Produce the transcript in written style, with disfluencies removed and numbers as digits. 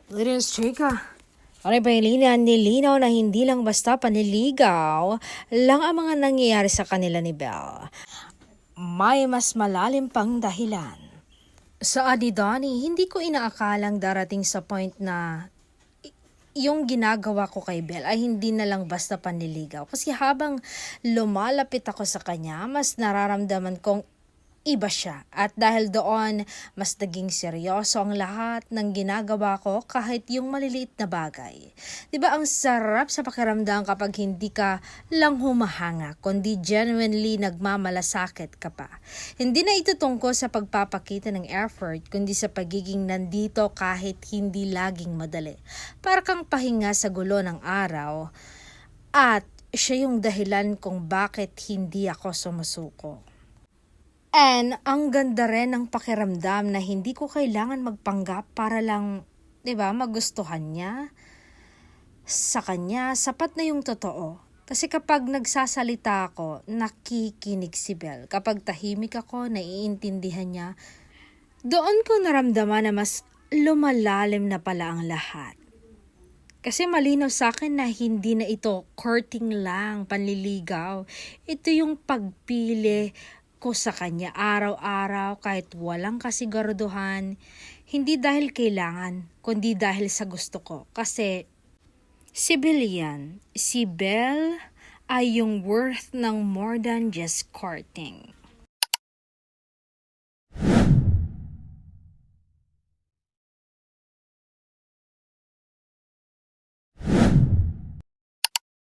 Ladies, chika. Ano ba nilinaw na hindi lang basta panliligaw lang ang mga nangyayari sa kanila ni Belle. May mas malalim pang dahilan. Sa Adidani, hindi ko inaakalang darating sa point na yung ginagawa ko kay Belle ay hindi na lang basta panliligaw. Kasi habang lumalapit ako sa kanya, mas nararamdaman kong iba siya. At dahil doon, mas naging seryoso ang lahat ng ginagawa ko kahit yung maliliit na bagay. 'Di ba ang sarap sa pakiramdam kapag hindi ka lang humahanga, kundi genuinely nagmamalasakit ka pa. Hindi na ito tungkol sa pagpapakita ng effort, kundi sa pagiging nandito kahit hindi laging madali. Para kang pahinga sa gulo ng araw at siya yung dahilan kung bakit hindi ako sumusuko. And ang ganda rin ng pakiramdam na hindi ko kailangan magpanggap para lang, 'di ba, magustuhan niya. Sa kanya, sapat na yung totoo. Kasi kapag nagsasalita ako, nakikinig si Belle. Kapag tahimik ako, naiintindihan niya. Doon ko naramdaman na mas lumalalim na pala ang lahat. Kasi malinaw sa akin na hindi na ito courting lang, panliligaw. Ito yung pagpili ko sa kanya araw-araw kahit walang kasiguraduhan. Hindi dahil kailangan, kundi dahil sa gusto ko. Kasi si Belle yan. Si Belle ay yung worth ng more than just courting.